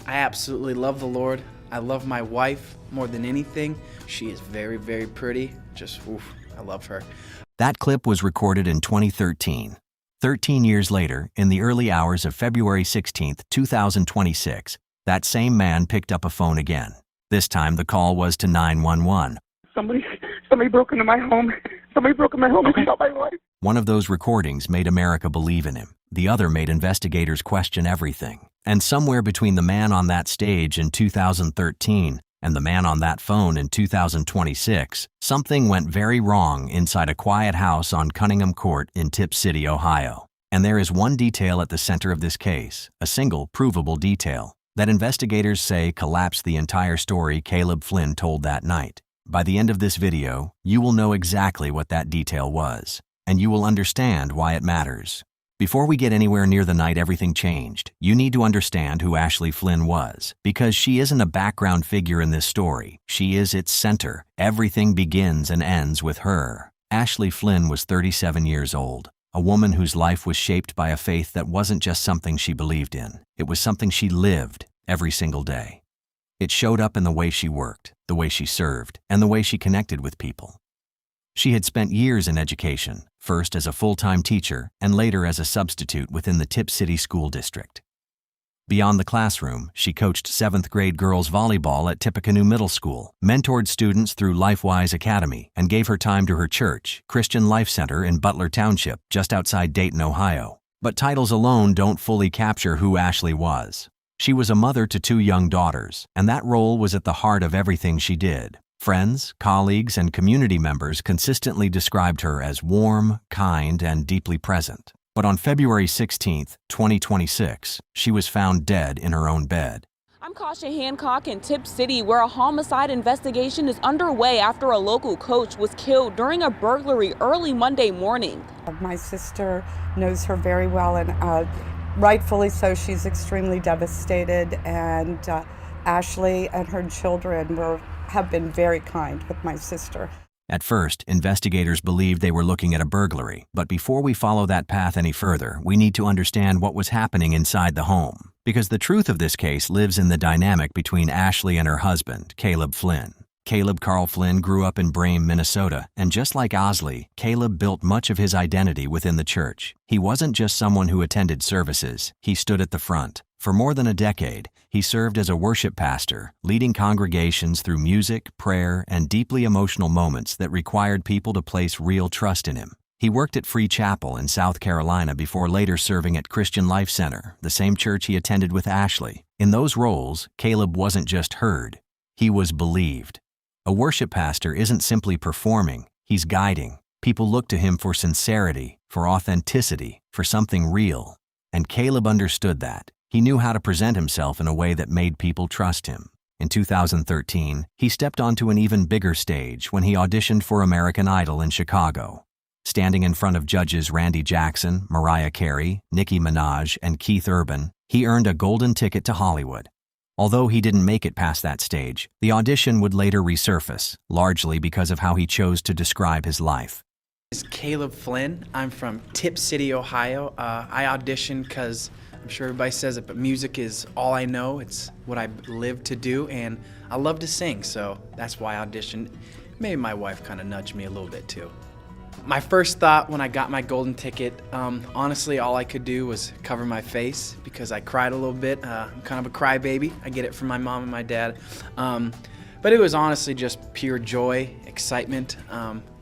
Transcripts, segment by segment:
I absolutely love the Lord. I love my wife more than anything. She is very, very pretty. Just, oof, I love her. That clip was recorded in 2013. 13 years later, in the early hours of February 16, 2026, that same man picked up a phone again. This time the call was to 911. Somebody broke into my home. Somebody broke in my home and shot my wife. One of those recordings made America believe in him. The other made investigators question everything. And somewhere between the man on that stage in 2013 and the man on that phone in 2026, something went very wrong inside a quiet house on Cunningham Court in Tip City, Ohio. And there is one detail at the center of this case, a single provable detail, that investigators say collapsed the entire story Caleb Flynn told that night. By the end of this video, you will know exactly what that detail was, and you will understand why it matters. Before we get anywhere near the night everything changed, you need to understand who Ashley Flynn was, because she isn't a background figure in this story. She is its center. Everything begins and ends with her. Ashley Flynn was 37 years old, a woman whose life was shaped by a faith that wasn't just something she believed in. It was something she lived every single day. It showed up in the way she worked, the way she served, and the way she connected with people. She had spent years in education, first as a full-time teacher and later as a substitute within the Tip City School District. Beyond the classroom, she coached 7th grade girls volleyball at Tippecanoe Middle School, mentored students through LifeWise Academy, and gave her time to her church, Christian Life Center in Butler Township, just outside Dayton, Ohio. But titles alone don't fully capture who Ashley was. She was a mother to 2 young daughters, and that role was at the heart of everything she did. Friends, colleagues, and community members consistently described her as warm, kind, and deeply present. But on February 16, 2026, she was found dead in her own bed. I'm Kasha Hancock in Tip City, where a homicide investigation is underway after a local coach was killed during a burglary early Monday morning. My sister knows her very well, and rightfully so. She's extremely devastated, and Ashley and her children have been very kind with my sister. At first, investigators believed they were looking at a burglary, but before we follow that path any further, we need to understand what was happening inside the home. Because the truth of this case lives in the dynamic between Ashley and her husband, Caleb Flynn. Caleb Carl Flynn grew up in Brame, Minnesota, and just like Osley, Caleb built much of his identity within the church. He wasn't just someone who attended services, he stood at the front. For more than a decade, he served as a worship pastor, leading congregations through music, prayer, and deeply emotional moments that required people to place real trust in him. He worked at Free Chapel in South Carolina before later serving at Christian Life Center, the same church he attended with Ashley. In those roles, Caleb wasn't just heard, he was believed. A worship pastor isn't simply performing, he's guiding. People look to him for sincerity, for authenticity, for something real. And Caleb understood that. He knew how to present himself in a way that made people trust him. In 2013, he stepped onto an even bigger stage when he auditioned for American Idol in Chicago. Standing in front of judges Randy Jackson, Mariah Carey, Nicki Minaj, and Keith Urban, he earned a golden ticket to Hollywood. Although he didn't make it past that stage, the audition would later resurface, largely because of how he chose to describe his life. This is Caleb Flynn. I'm from Tip City, Ohio. I auditioned because I'm sure everybody says it, but music is all I know. It's what I live to do, and I love to sing, so that's why I auditioned. Maybe my wife kind of nudged me a little bit too. My first thought when I got my golden ticket, honestly, all I could do was cover my face because I cried a little bit. I'm kind of a crybaby. I get it from my mom and my dad. But it was honestly just pure joy, excitement.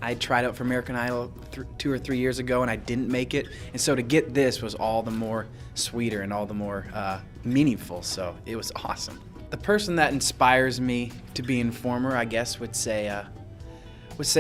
I tried out for American Idol 2 or 3 years ago and I didn't make it. And so to get this was all the more sweeter and all the more meaningful. So it was awesome. The person that inspires me to be an informer, I guess, would say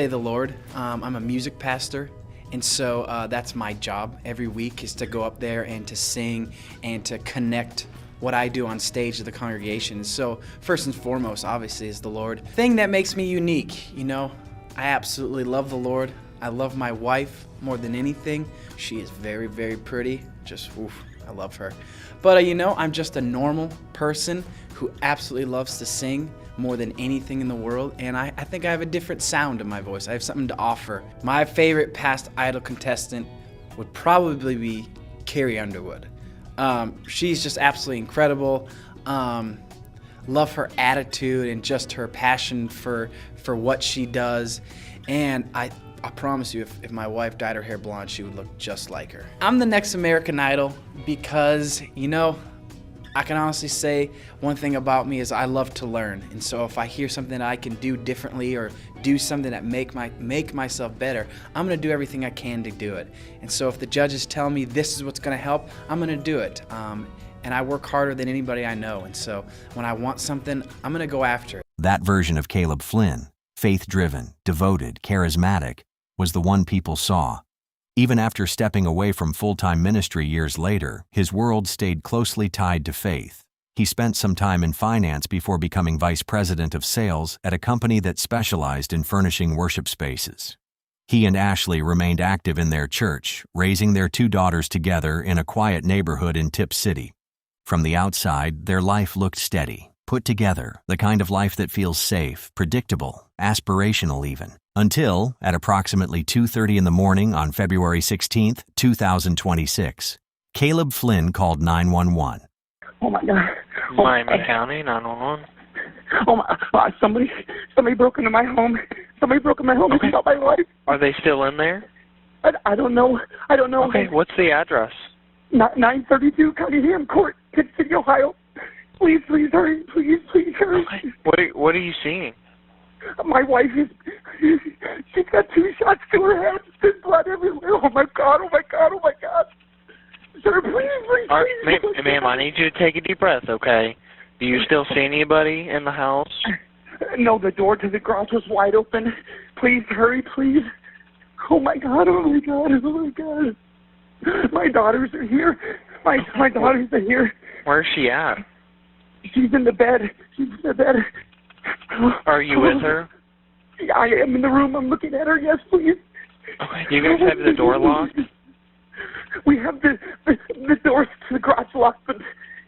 the Lord. I'm a music pastor, and so that's my job every week, is to go up there and to sing and to connect what I do on stage to the congregation. So first and foremost, obviously, is the Lord. Thing that makes me unique, you know, I absolutely love the Lord. I love my wife more than anything. She is very, very pretty. Just, oof, I love her. But you know, I'm just a normal person who absolutely loves to sing more than anything in the world, and I think I have a different sound in my voice. I have something to offer. My favorite past Idol contestant would probably be Carrie Underwood. She's just absolutely incredible. love her attitude and just her passion for what she does. And I promise you, if my wife dyed her hair blonde, she would look just like her. I'm the next American Idol because, I can honestly say one thing about me is I love to learn. And so if I hear something that I can do differently or do something that make myself better, I'm gonna do everything I can to do it. And so if the judges tell me this is what's gonna help, I'm gonna do it. And I work harder than anybody I know. And so when I want something, I'm gonna go after it. That version of Caleb Flynn, faith-driven, devoted, charismatic, was the one people saw. Even after stepping away from full-time ministry years later, his world stayed closely tied to faith. He spent some time in finance before becoming vice president of sales at a company that specialized in furnishing worship spaces. He and Ashley remained active in their church, raising their 2 daughters together in a quiet neighborhood in Tip City. From the outside, their life looked steady, put together, the kind of life that feels safe, predictable, aspirational even. Until, at approximately 2:30 in the morning on February 16, 2026, Caleb Flynn called 911. Oh my God. Miami County 911. Oh my! Somebody broke into my home. Somebody broke in my home and shot my wife. Are they still in there? I don't know. Okay, what's the address? 932 Cunningham Court, Pitt City, Ohio. Please hurry. Please hurry. Okay. What are you seeing? My wife she's got 2 shots to her head. There's blood everywhere. Oh my God. Sir, please. Ma'am, I need you to take a deep breath, okay? Do you still see anybody in the house? No, the door to the garage was wide open. Please hurry, please. Oh my God. My daughters are here. My daughters are here. Where's she at? She's in the bed. Are you with her? I am in the room. I'm looking at her. Yes, please. Okay. Do you guys have the door locked? We have the doors to the garage locked, but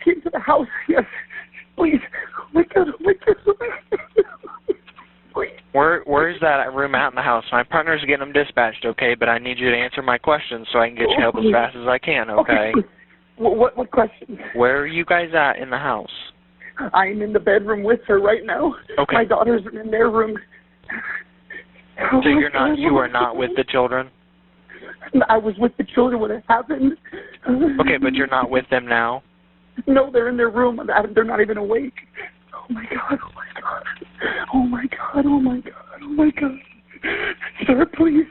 into the house, yes. Please. Oh my God. Please. Where's that room at in the house? My partner's getting them dispatched, okay? But I need you to answer my questions so I can get you help as fast as I can, okay? What question? Where are you guys at in the house? I'm in the bedroom with her right now. Okay. My daughters are in their room. So you are not with the children? I was with the children when it happened. Okay, but you're not with them now? No, they're in their room. They're not even awake. Oh my God. Sir, please.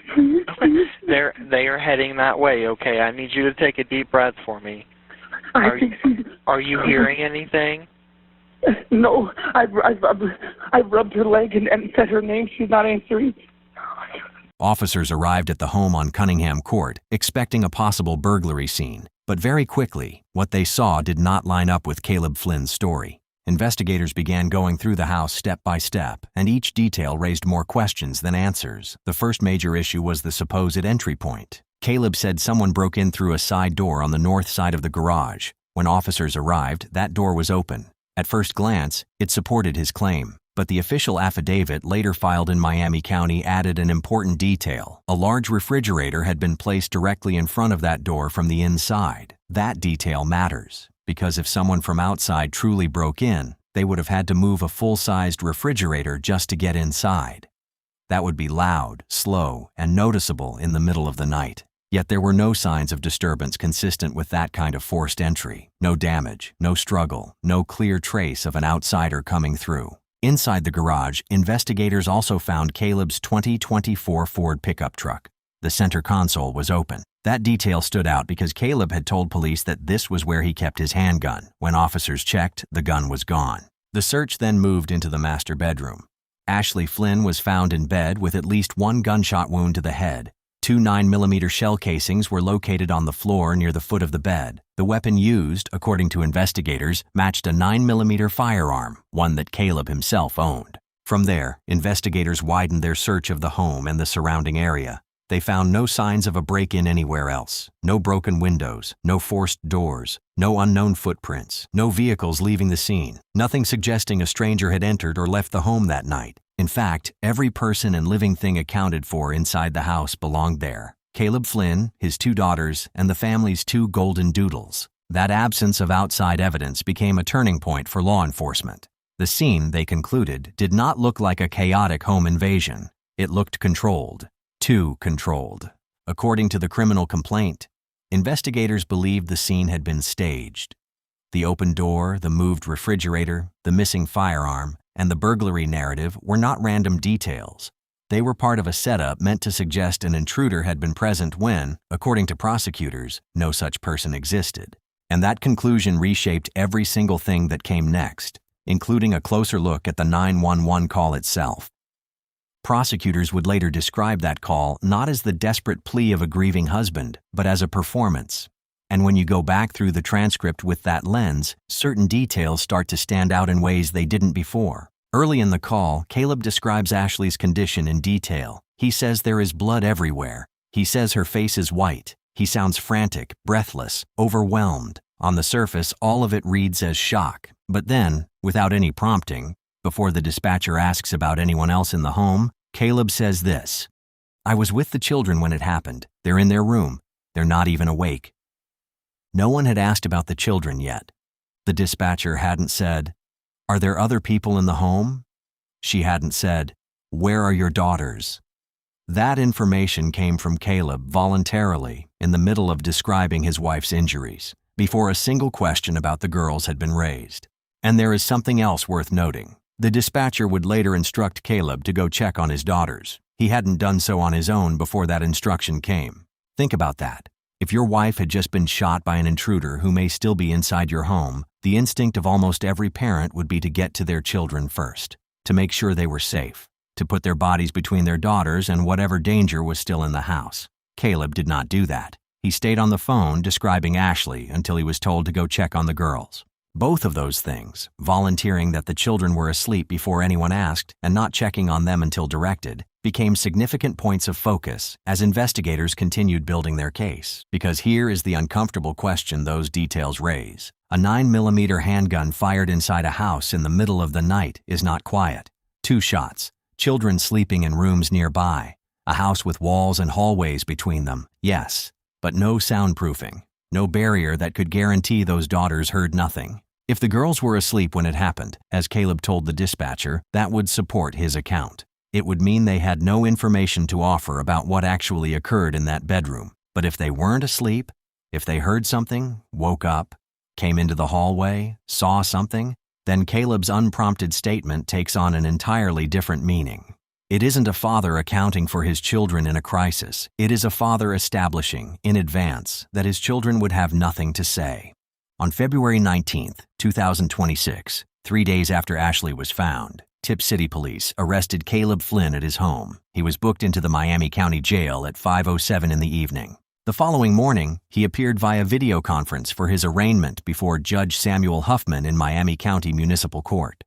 Okay. They are heading that way, okay? I need you to take a deep breath for me. Are you hearing anything? No, I've rubbed her leg and said her name. She's not answering. Officers arrived at the home on Cunningham Court, expecting a possible burglary scene. But very quickly, what they saw did not line up with Caleb Flynn's story. Investigators began going through the house step by step, and each detail raised more questions than answers. The first major issue was the supposed entry point. Caleb said someone broke in through a side door on the north side of the garage. When officers arrived, that door was open. At first glance, it supported his claim. But the official affidavit later filed in Miami County added an important detail. A large refrigerator had been placed directly in front of that door from the inside. That detail matters, because if someone from outside truly broke in, they would have had to move a full-sized refrigerator just to get inside. That would be loud, slow, and noticeable in the middle of the night. Yet there were no signs of disturbance consistent with that kind of forced entry. No damage, no struggle, no clear trace of an outsider coming through. Inside the garage, investigators also found Caleb's 2024 Ford pickup truck. The center console was open. That detail stood out because Caleb had told police that this was where he kept his handgun. When officers checked, the gun was gone. The search then moved into the master bedroom. Ashley Flynn was found in bed with at least 1 gunshot wound to the head. 2 9mm shell casings were located on the floor near the foot of the bed. The weapon used, according to investigators, matched a 9mm firearm, one that Caleb himself owned. From there, investigators widened their search of the home and the surrounding area. They found no signs of a break-in anywhere else. No broken windows, no forced doors, no unknown footprints, no vehicles leaving the scene. Nothing suggesting a stranger had entered or left the home that night. In fact, every person and living thing accounted for inside the house belonged there. Caleb Flynn, his 2 daughters, and the family's 2 golden doodles. That absence of outside evidence became a turning point for law enforcement. The scene, they concluded, did not look like a chaotic home invasion. It looked controlled. Too controlled. According to the criminal complaint, investigators believed the scene had been staged. The open door, the moved refrigerator, the missing firearm, and the burglary narrative were not random details. They were part of a setup meant to suggest an intruder had been present when, according to prosecutors, no such person existed. And that conclusion reshaped every single thing that came next, including a closer look at the 911 call itself. Prosecutors would later describe that call not as the desperate plea of a grieving husband, but as a performance. And when you go back through the transcript with that lens, certain details start to stand out in ways they didn't before. Early in the call, Caleb describes Ashley's condition in detail. He says there is blood everywhere. He says her face is white. He sounds frantic, breathless, overwhelmed. On the surface, all of it reads as shock. But then, without any prompting, before the dispatcher asks about anyone else in the home, Caleb says this: "I was with the children when it happened. They're in their room. They're not even awake." No one had asked about the children yet. The dispatcher hadn't said, "Are there other people in the home?" She hadn't said, "Where are your daughters?" That information came from Caleb voluntarily in the middle of describing his wife's injuries, before a single question about the girls had been raised. And there is something else worth noting. The dispatcher would later instruct Caleb to go check on his daughters. He hadn't done so on his own before that instruction came. Think about that. If your wife had just been shot by an intruder who may still be inside your home, the instinct of almost every parent would be to get to their children first, to make sure they were safe, to put their bodies between their daughters and whatever danger was still in the house. Caleb did not do that. He stayed on the phone describing Ashley until he was told to go check on the girls. Both of those things, volunteering that the children were asleep before anyone asked and not checking on them until directed, became significant points of focus as investigators continued building their case. Because here is the uncomfortable question those details raise. A 9mm handgun fired inside a house in the middle of the night is not quiet. 2 shots, children sleeping in rooms nearby, a house with walls and hallways between them, yes, but no soundproofing. No barrier that could guarantee those daughters heard nothing. If the girls were asleep when it happened, as Caleb told the dispatcher, that would support his account. It would mean they had no information to offer about what actually occurred in that bedroom. But if they weren't asleep, if they heard something, woke up, came into the hallway, saw something, then Caleb's unprompted statement takes on an entirely different meaning. It isn't a father accounting for his children in a crisis. It is a father establishing, in advance, that his children would have nothing to say. On February 19, 2026, 3 days after Ashley was found, Tip City Police arrested Caleb Flynn at his home. He was booked into the Miami County Jail at 5:07 in the evening. The following morning, he appeared via video conference for his arraignment before Judge Samuel Huffman in Miami County Municipal Court.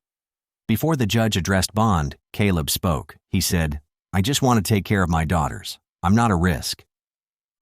Before the judge addressed bond, Caleb spoke. He said, "I just want to take care of my daughters. I'm not a risk."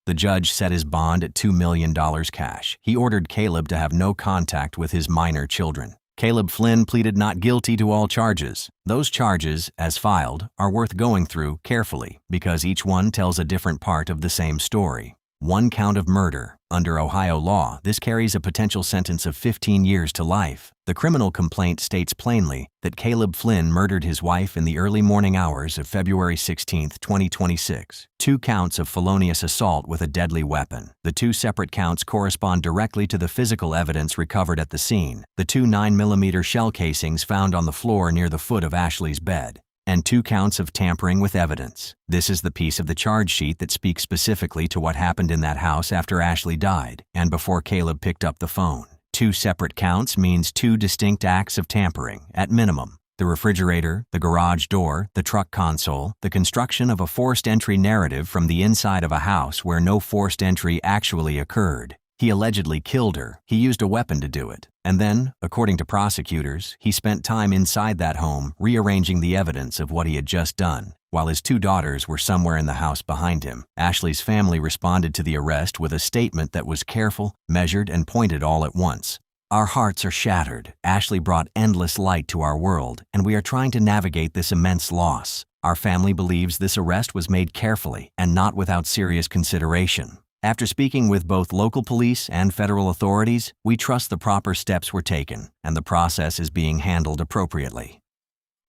The judge set his bond at $2 million cash. He ordered Caleb to have no contact with his minor children. Caleb Flynn pleaded not guilty to all charges. Those charges, as filed, are worth going through carefully because each one tells a different part of the same story. 1 count of murder. Under Ohio law, this carries a potential sentence of 15 years to life. The criminal complaint states plainly that Caleb Flynn murdered his wife in the early morning hours of February 16, 2026. 2 counts of felonious assault with a deadly weapon. The 2 separate counts correspond directly to the physical evidence recovered at the scene, the 2 9mm shell casings found on the floor near the foot of Ashley's bed, and 2 counts of tampering with evidence. This is the piece of the charge sheet that speaks specifically to what happened in that house after Ashley died and before Caleb picked up the phone. 2 separate counts means 2 distinct acts of tampering, at minimum. The refrigerator, the garage door, the truck console, the construction of a forced entry narrative from the inside of a house where no forced entry actually occurred. He allegedly killed her. He used a weapon to do it. And then, according to prosecutors, he spent time inside that home rearranging the evidence of what he had just done, while his 2 daughters were somewhere in the house behind him. Ashley's family responded to the arrest with a statement that was careful, measured, and pointed all at once. "Our hearts are shattered. Ashley brought endless light to our world, and we are trying to navigate this immense loss. Our family believes this arrest was made carefully and not without serious consideration." After speaking with both local police and federal authorities, we trust the proper steps were taken and the process is being handled appropriately.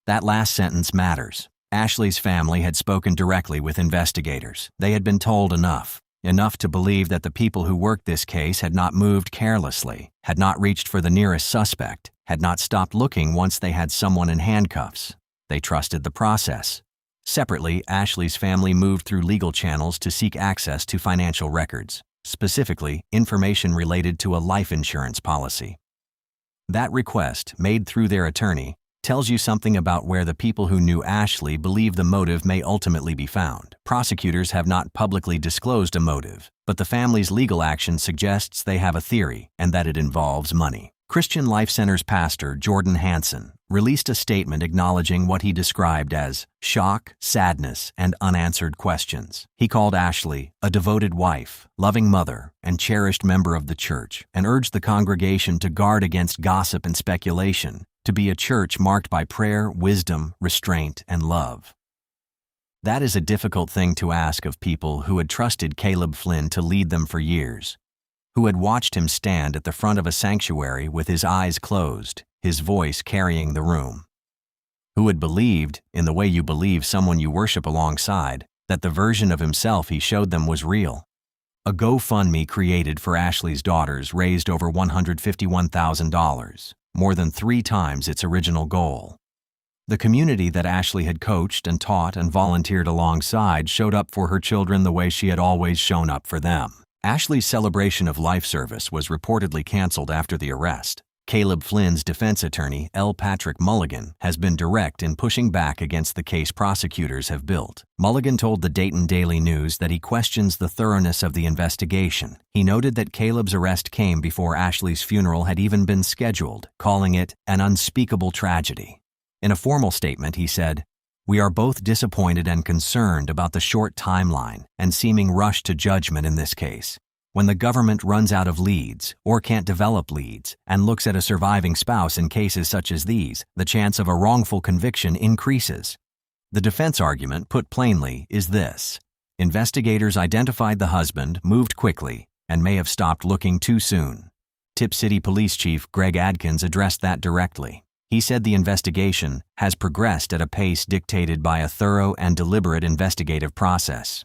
That last sentence matters. Ashley's family had spoken directly with investigators. They had been told enough to believe that the people who worked this case had not moved carelessly, had not reached for the nearest suspect, had not stopped looking once they had someone in handcuffs. They trusted the process. Separately, Ashley's family moved through legal channels to seek access to financial records, specifically information related to a life insurance policy. That request, made through their attorney, tells you something about where the people who knew Ashley believe the motive may ultimately be found. Prosecutors have not publicly disclosed a motive, but the family's legal action suggests they have a theory and that it involves money. Christian Life Center's pastor, Jordan Hansen, released a statement acknowledging what he described as shock, sadness, and unanswered questions. He called Ashley a devoted wife, loving mother, and cherished member of the church, and urged the congregation to guard against gossip and speculation, to be a church marked by prayer, wisdom, restraint, and love. That is a difficult thing to ask of people who had trusted Caleb Flynn to lead them for years, who had watched him stand at the front of a sanctuary with his eyes closed, his voice carrying the room, who had believed, in the way you believe someone you worship alongside, that the version of himself he showed them was real. A GoFundMe created for Ashley's daughters raised over $151,000, more than 3 times its original goal. The community that Ashley had coached and taught and volunteered alongside showed up for her children the way she had always shown up for them. Ashley's celebration of life service was reportedly canceled after the arrest. Caleb Flynn's defense attorney, L. Patrick Mulligan, has been direct in pushing back against the case prosecutors have built. Mulligan told the Dayton Daily News that he questions the thoroughness of the investigation. He noted that Caleb's arrest came before Ashley's funeral had even been scheduled, calling it an unspeakable tragedy. In a formal statement, he said, "We are both disappointed and concerned about the short timeline and seeming rush to judgment in this case. When the government runs out of leads or can't develop leads and looks at a surviving spouse in cases such as these, the chance of a wrongful conviction increases." The defense argument, put plainly, is this: investigators identified the husband, moved quickly, and may have stopped looking too soon. Tip City Police Chief Greg Adkins addressed that directly. He said the investigation has progressed at a pace dictated by a thorough and deliberate investigative process.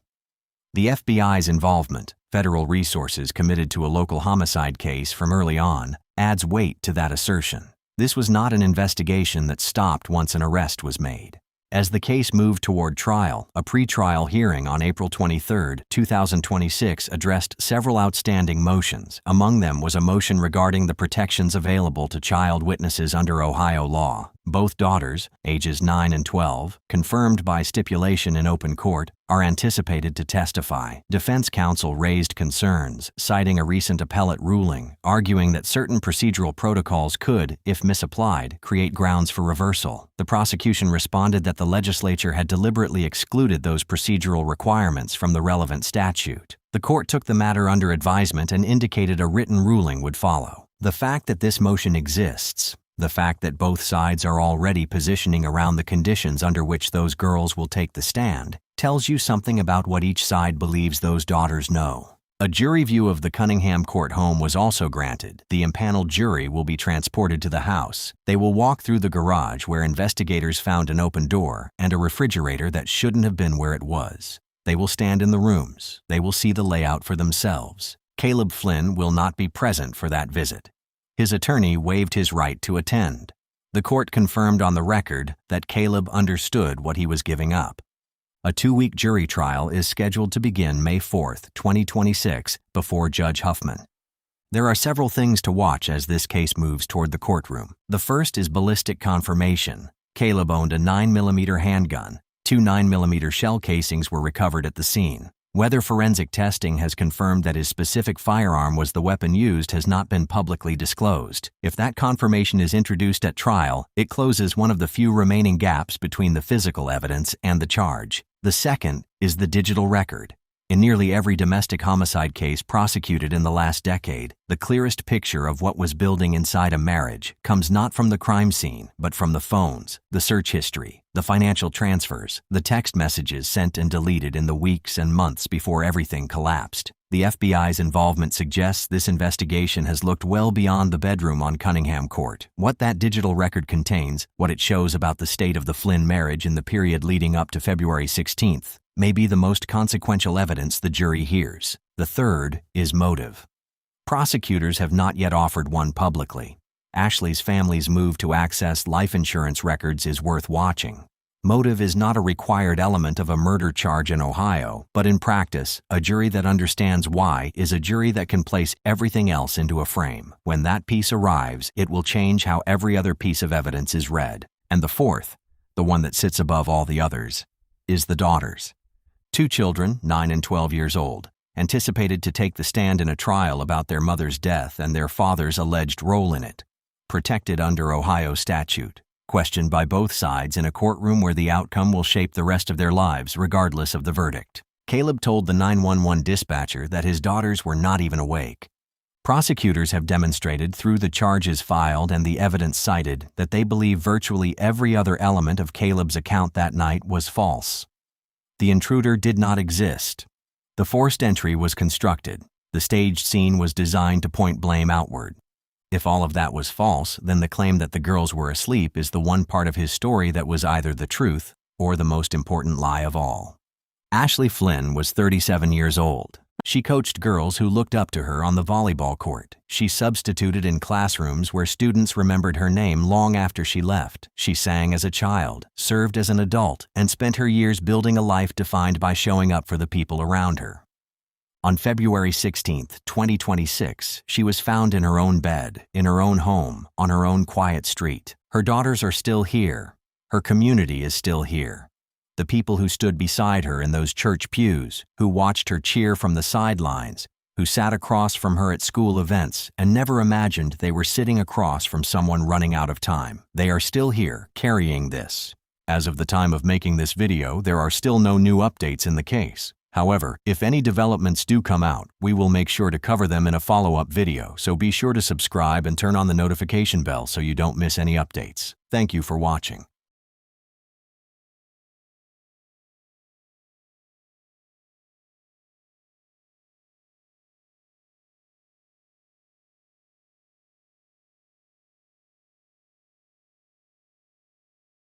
The FBI's involvement, federal resources committed to a local homicide case from early on, adds weight to that assertion. This was not an investigation that stopped once an arrest was made. As the case moved toward trial, a pre-trial hearing on April 23, 2026 addressed several outstanding motions. Among them was a motion regarding the protections available to child witnesses under Ohio law. Both daughters, ages 9 and 12, confirmed by stipulation in open court, are anticipated to testify. Defense counsel raised concerns, citing a recent appellate ruling, arguing that certain procedural protocols could, if misapplied, create grounds for reversal. The prosecution responded that the legislature had deliberately excluded those procedural requirements from the relevant statute. The court took the matter under advisement and indicated a written ruling would follow. The fact that this motion exists, the fact that both sides are already positioning around the conditions under which those girls will take the stand, tells you something about what each side believes those daughters know. A jury view of the Cunningham court home was also granted. The impaneled jury will be transported to the house. They will walk through the garage where investigators found an open door and a refrigerator that shouldn't have been where it was. They will stand in the rooms. They will see the layout for themselves. Caleb Flynn will not be present for that visit. His attorney waived his right to attend. The court confirmed on the record that Caleb understood what he was giving up. A 2-week jury trial is scheduled to begin May 4, 2026, before Judge Huffman. There are several things to watch as this case moves toward the courtroom. The first is ballistic confirmation. Caleb owned a 9mm handgun. 2 9mm shell casings were recovered at the scene. Whether forensic testing has confirmed that his specific firearm was the weapon used has not been publicly disclosed. If that confirmation is introduced at trial, it closes one of the few remaining gaps between the physical evidence and the charge. The second is the digital record. In nearly every domestic homicide case prosecuted in the last decade, the clearest picture of what was building inside a marriage comes not from the crime scene, but from the phones, the search history, the financial transfers, the text messages sent and deleted in the weeks and months before everything collapsed. The FBI's involvement suggests this investigation has looked well beyond the bedroom on Cunningham Court. What that digital record contains, what it shows about the state of the Flynn marriage in the period leading up to February 16th, may be the most consequential evidence the jury hears. The third is motive. Prosecutors have not yet offered one publicly. Ashley's family's move to access life insurance records is worth watching. Motive is not a required element of a murder charge in Ohio, but in practice, a jury that understands why is a jury that can place everything else into a frame. When that piece arrives, it will change how every other piece of evidence is read. And the fourth, the one that sits above all the others, is the daughters. Two children, 9 and 12 years old, anticipated to take the stand in a trial about their mother's death and their father's alleged role in it, protected under Ohio statute. Questioned by both sides in a courtroom where the outcome will shape the rest of their lives regardless of the verdict. Caleb told the 911 dispatcher that his daughters were not even awake. Prosecutors have demonstrated through the charges filed and the evidence cited that they believe virtually every other element of Caleb's account that night was false. The intruder did not exist. The forced entry was constructed. The staged scene was designed to point blame outward. If all of that was false, then the claim that the girls were asleep is the one part of his story that was either the truth or the most important lie of all. Ashley Flynn was 37 years old. She coached girls who looked up to her on the volleyball court. She substituted in classrooms where students remembered her name long after she left. She sang as a child, served as an adult, and spent her years building a life defined by showing up for the people around her. On February 16, 2026, she was found in her own bed, in her own home, on her own quiet street. Her daughters are still here. Her community is still here. The people who stood beside her in those church pews, who watched her cheer from the sidelines, who sat across from her at school events and never imagined they were sitting across from someone running out of time. They are still here, carrying this. As of the time of making this video, there are still no new updates in the case. However, if any developments do come out, we will make sure to cover them in a follow-up video, so be sure to subscribe and turn on the notification bell so you don't miss any updates. Thank you for watching.